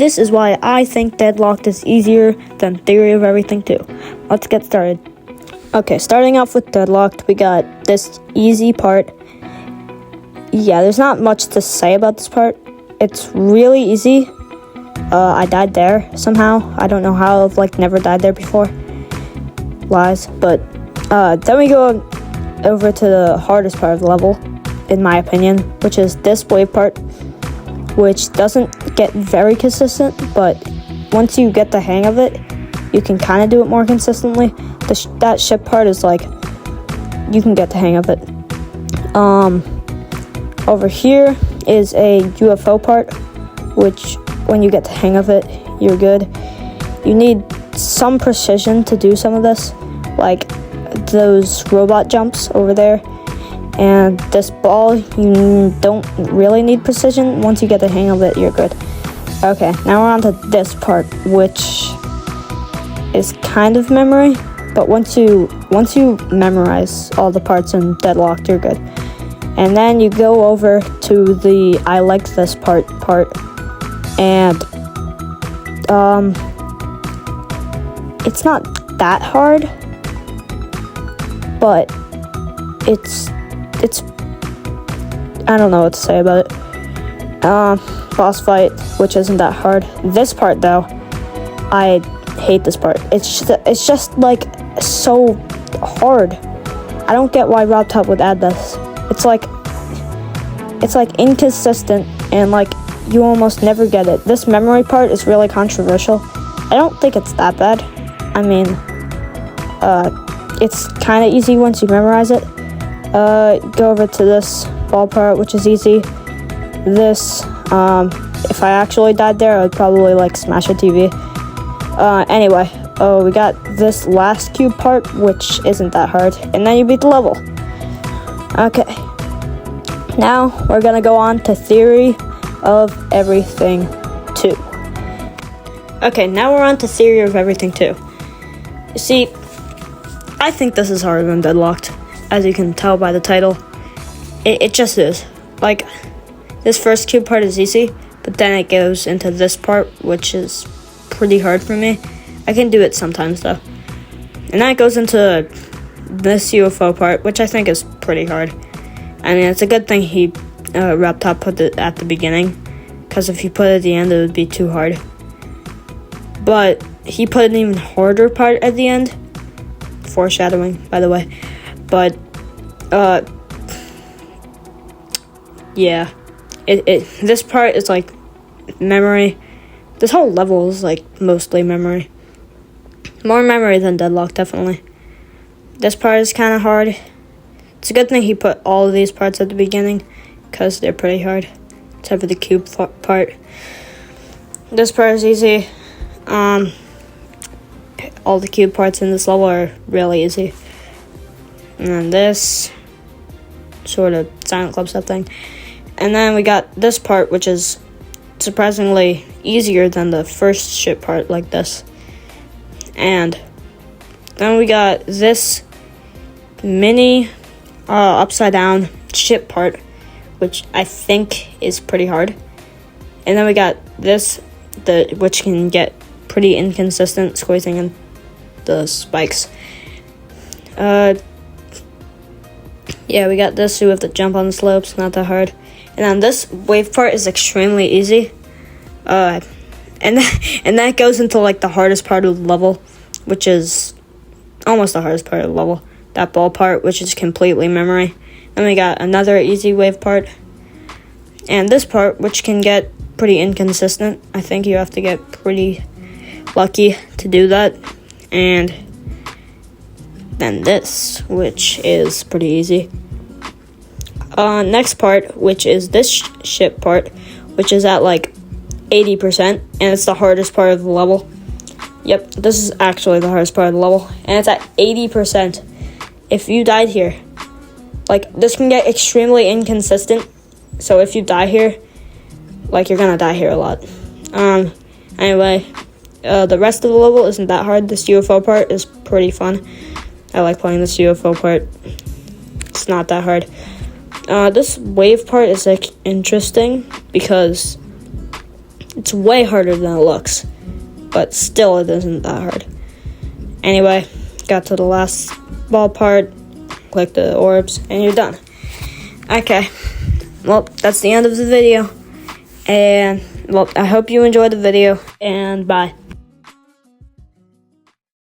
This is why I think Deadlocked is easier than Theory of Everything 2. Let's get started. Okay, starting off with Deadlocked, we got this easy part. Yeah, there's not much to say about this part. It's really easy. I died there somehow. I don't know how. I've never died there before. Lies. But then we go over to the hardest part of the level, in my opinion, which is this wave part, which doesn't get very consistent, but once you get the hang of it, you can kind of do it more consistently. That ship part is you can get the hang of it. Over here is a UFO part, which when you get the hang of it, you're good. You need some precision to do some of this, like those robot jumps over there. And this ball, you don't really need precision. Once you get the hang of it, you're good. Okay, now we're on to this part, which is kind of memory, but once you memorize all the parts in Deadlocked, you're good. And then you go over to the I like this part, and it's not that hard, but it's I don't know what to say about it. Boss fight, which isn't that hard. This part though, I hate this part. It's just so hard. I don't get why RobTop would add this. It's inconsistent, and you almost never get it. This memory part is really controversial. I don't think it's that bad. I mean, it's kind of easy once you memorize it. Go over to this ball part, which is easy. This, if I actually died there, I would probably smash a TV. Anyway, we got this last cube part, which isn't that hard, and then you beat the level. Okay, now we're gonna go on to Theory of Everything 2. Okay, now we're on to Theory of Everything 2. You see, I think this is harder than Deadlocked, as you can tell by the title. It just is. This first cube part is easy, but then it goes into this part, which is pretty hard for me. I can do it sometimes, though. And then it goes into this UFO part, which I think is pretty hard. I mean, it's a good thing RobTop put it at the beginning, because if he put it at the end, it would be too hard. But he put an even harder part at the end. Foreshadowing, by the way. But, yeah. This part is memory. This whole level is mostly memory. More memory than Deadlocked, definitely. This part is kind of hard. It's a good thing he put all of these parts at the beginning, because they're pretty hard, except for the cube part. This part is easy. All the cube parts in this level are really easy. And then this sort of Silent Club stuff thing. And then we got this part, which is surprisingly easier than the first ship part, like this. And then we got this mini upside down ship part, which I think is pretty hard. And then we got this, which can get pretty inconsistent, squeezing in the spikes. Yeah, we got this, so we have to jump on the slopes, not that hard. And then this wave part is extremely easy. And that goes into the hardest part of the level, which is almost the hardest part of the level. That ball part, which is completely memory. Then we got another easy wave part. And this part, which can get pretty inconsistent. I think you have to get pretty lucky to do that. And then this, which is pretty easy. Next part, which is this ship part, which is at 80%, and it's the hardest part of the level. Yep, this is actually the hardest part of the level, and it's at 80%. If you died here, this can get extremely inconsistent, so if you die here, you're gonna die here a lot. Anyway, the rest of the level isn't that hard. This UFO part is pretty fun. I like playing this UFO part. It's not that hard. This wave part is interesting because It's way harder than it looks, but still it isn't that hard. Anyway, got to the last ball part, click the orbs, and you're done. Okay, well, that's the end of the video, and, well, I hope you enjoyed the video, and bye.